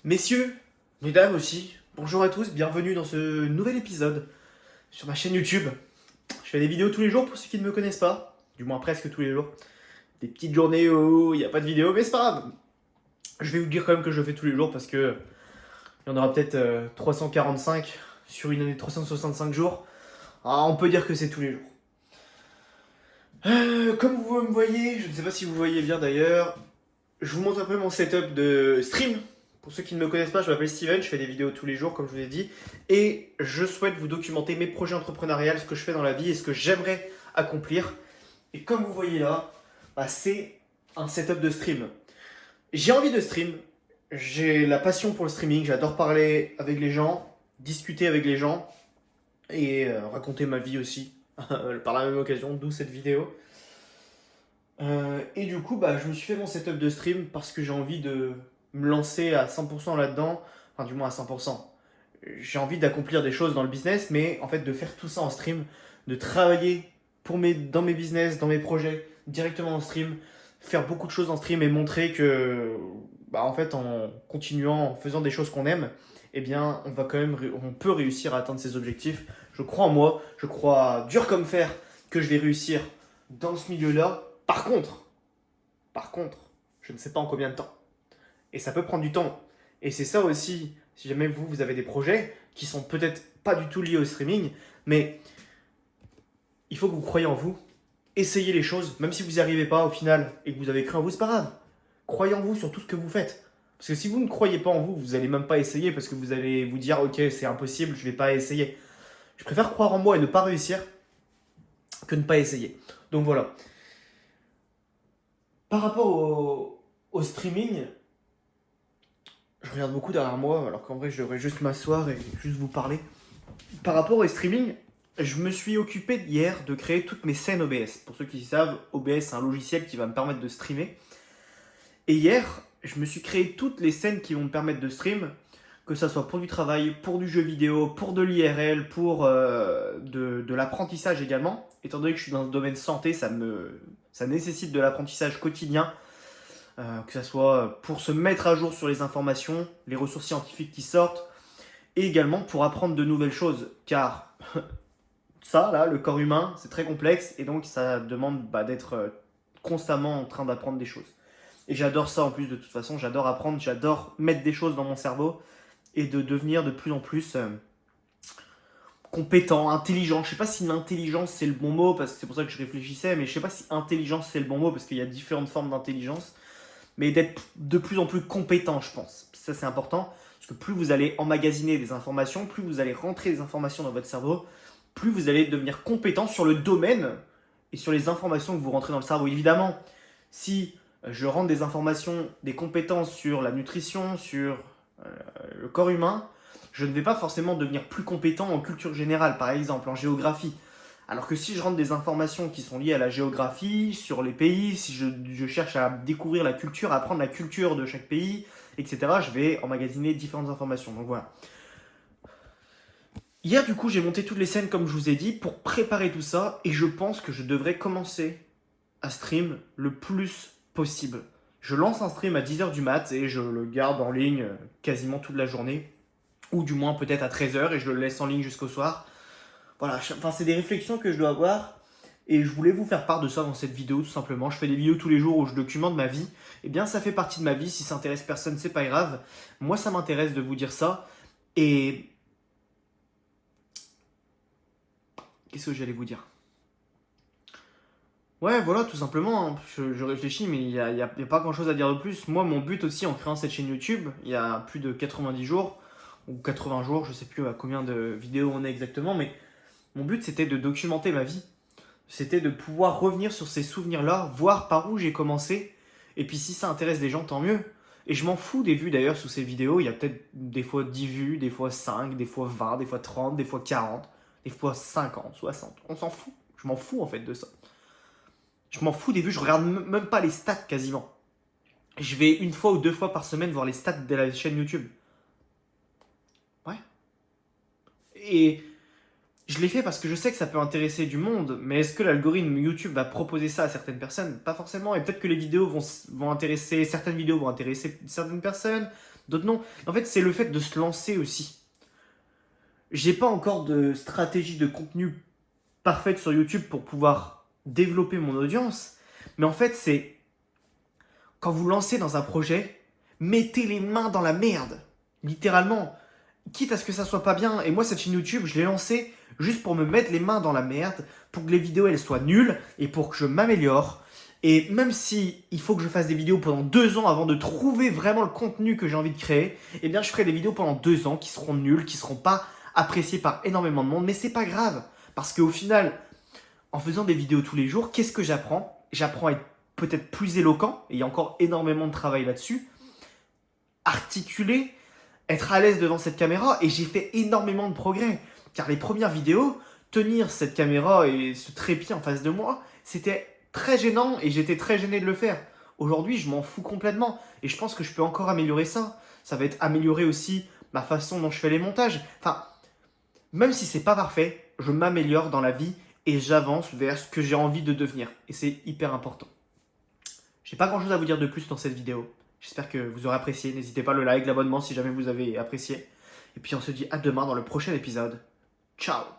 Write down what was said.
Messieurs, mesdames aussi, bonjour à tous, bienvenue dans ce nouvel épisode sur ma chaîne YouTube. Je fais des vidéos tous les jours pour ceux qui ne me connaissent pas, du moins presque tous les jours. Des petites journées où il n'y a pas de vidéo, mais c'est pas grave. Je vais vous dire quand même que je le fais tous les jours parce que il y en aura peut-être 345 sur une année de 365 jours. Ah, on peut dire que c'est tous les jours. Comme vous me voyez, je ne sais pas si vous voyez bien d'ailleurs, je vous montre un peu mon setup de stream. Pour ceux qui ne me connaissent pas, je m'appelle Steven, je fais des vidéos tous les jours, comme je vous l'ai dit, et je souhaite vous documenter mes projets entrepreneuriaux, ce que je fais dans la vie et ce que j'aimerais accomplir. Et comme vous voyez là, c'est un setup de stream. J'ai envie de stream, j'ai la passion pour le streaming, j'adore parler avec les gens, discuter avec les gens et raconter ma vie aussi, par la même occasion, d'où cette vidéo. Et du coup, je me suis fait mon setup de stream parce que j'ai envie de me lancer à 100% là-dedans, enfin du moins à 100%. J'ai envie d'accomplir des choses dans le business, mais en fait de faire tout ça en stream, de travailler dans mes business, dans mes projets, directement en stream, faire beaucoup de choses en stream et montrer que, en fait, en continuant, en faisant des choses qu'on aime, eh bien, on peut réussir à atteindre ses objectifs. Je crois en moi, je crois dur comme fer que je vais réussir dans ce milieu-là. Par contre, je ne sais pas en combien de temps. Et ça peut prendre du temps. Et c'est ça aussi, si jamais vous avez des projets qui sont peut-être pas du tout liés au streaming, mais il faut que vous croyez en vous. Essayez les choses, même si vous n'y arrivez pas au final et que vous avez cru en vous, c'est pas grave. Croyez en vous sur tout ce que vous faites. Parce que si vous ne croyez pas en vous, vous n'allez même pas essayer parce que vous allez vous dire ok, c'est impossible, je vais pas essayer. Je préfère croire en moi et ne pas réussir que ne pas essayer. Donc voilà. Par rapport au streaming, je regarde beaucoup derrière moi, alors qu'en vrai, je devrais juste m'asseoir et juste vous parler. Par rapport au streaming, je me suis occupé hier de créer toutes mes scènes OBS. Pour ceux qui savent, OBS, c'est un logiciel qui va me permettre de streamer. Et hier, je me suis créé toutes les scènes qui vont me permettre de stream, que ça soit pour du travail, pour du jeu vidéo, pour de l'IRL, pour de l'apprentissage également. Étant donné que je suis dans le domaine santé, ça nécessite de l'apprentissage quotidien. Que ce soit pour se mettre à jour sur les informations, les ressources scientifiques qui sortent, et également pour apprendre de nouvelles choses, car ça, là, le corps humain, c'est très complexe, et donc ça demande d'être constamment en train d'apprendre des choses. Et j'adore ça en plus de toute façon, j'adore apprendre, j'adore mettre des choses dans mon cerveau, et de devenir de plus en plus compétent, intelligent. Je sais pas si l'intelligence c'est le bon mot, parce que c'est pour ça que je réfléchissais, mais je sais pas si intelligence c'est le bon mot, parce qu'il y a différentes formes d'intelligence. Mais d'être de plus en plus compétent, je pense. Ça, c'est important, parce que plus vous allez emmagasiner des informations, plus vous allez rentrer des informations dans votre cerveau, plus vous allez devenir compétent sur le domaine et sur les informations que vous rentrez dans le cerveau. Évidemment, si je rentre des informations, des compétences sur la nutrition, sur le corps humain, je ne vais pas forcément devenir plus compétent en culture générale, par exemple, en géographie. Alors que si je rentre des informations qui sont liées à la géographie, sur les pays, si je cherche à découvrir la culture, à apprendre la culture de chaque pays, etc., je vais emmagasiner différentes informations. Donc voilà. Hier, du coup, j'ai monté toutes les scènes comme je vous ai dit pour préparer tout ça et je pense que je devrais commencer à stream le plus possible. Je lance un stream à 10h du mat et je le garde en ligne quasiment toute la journée ou du moins peut-être à 13h et je le laisse en ligne jusqu'au soir. Voilà, c'est des réflexions que je dois avoir et je voulais vous faire part de ça dans cette vidéo tout simplement. Je fais des vidéos tous les jours où je documente ma vie. Eh bien, ça fait partie de ma vie. Si ça intéresse personne, c'est pas grave. Moi, ça m'intéresse de vous dire ça. Et qu'est-ce que j'allais vous dire? Ouais, voilà, tout simplement, hein. Je réfléchis, mais il n'y a pas grand-chose à dire de plus. Moi, mon but aussi en créant cette chaîne YouTube, il y a plus de 90 jours, ou 80 jours, je sais plus à combien de vidéos on est exactement, mais mon but c'était de documenter ma vie. C'était de pouvoir revenir sur ces souvenirs-là, voir par où j'ai commencé, et puis si ça intéresse des gens, tant mieux. Et je m'en fous des vues d'ailleurs sous ces vidéos, il y a peut-être des fois 10 vues, des fois 5, des fois 20, des fois 30, des fois 40, des fois 50, 60. On s'en fout. Je m'en fous en fait de ça. Je m'en fous des vues, je regarde même pas les stats quasiment. Je vais une fois ou deux fois par semaine voir les stats de la chaîne YouTube. Ouais. Et je l'ai fait parce que je sais que ça peut intéresser du monde, mais est-ce que l'algorithme YouTube va proposer ça à certaines personnes? Pas forcément, et peut-être que les vidéos certaines vidéos vont intéresser certaines personnes, d'autres non. En fait, c'est le fait de se lancer aussi. J'ai pas encore de stratégie de contenu parfaite sur YouTube pour pouvoir développer mon audience. Mais en fait, c'est quand vous lancez dans un projet, mettez les mains dans la merde. Littéralement. Quitte à ce que ça soit pas bien. Et moi, cette chaîne YouTube, je l'ai lancée juste pour me mettre les mains dans la merde, pour que les vidéos, elles soient nulles et pour que je m'améliore. Et même si il faut que je fasse des vidéos pendant 2 ans avant de trouver vraiment le contenu que j'ai envie de créer, eh bien, je ferai des vidéos pendant 2 ans qui seront nulles, qui seront pas appréciées par énormément de monde. Mais c'est pas grave. Parce qu'au final, en faisant des vidéos tous les jours, qu'est-ce que j'apprends? J'apprends à être peut-être plus éloquent, et il y a encore énormément de travail là-dessus. Articuler, être à l'aise devant cette caméra, et j'ai fait énormément de progrès. Car les premières vidéos, tenir cette caméra et ce trépied en face de moi, c'était très gênant et j'étais très gêné de le faire. Aujourd'hui, je m'en fous complètement et je pense que je peux encore améliorer ça. Ça va être améliorer aussi ma façon dont je fais les montages. Enfin, même si c'est pas parfait, je m'améliore dans la vie et j'avance vers ce que j'ai envie de devenir. Et c'est hyper important. J'ai pas grand chose à vous dire de plus dans cette vidéo. J'espère que vous aurez apprécié. N'hésitez pas le like, l'abonnement si jamais vous avez apprécié. Et puis on se dit à demain dans le prochain épisode. Ciao!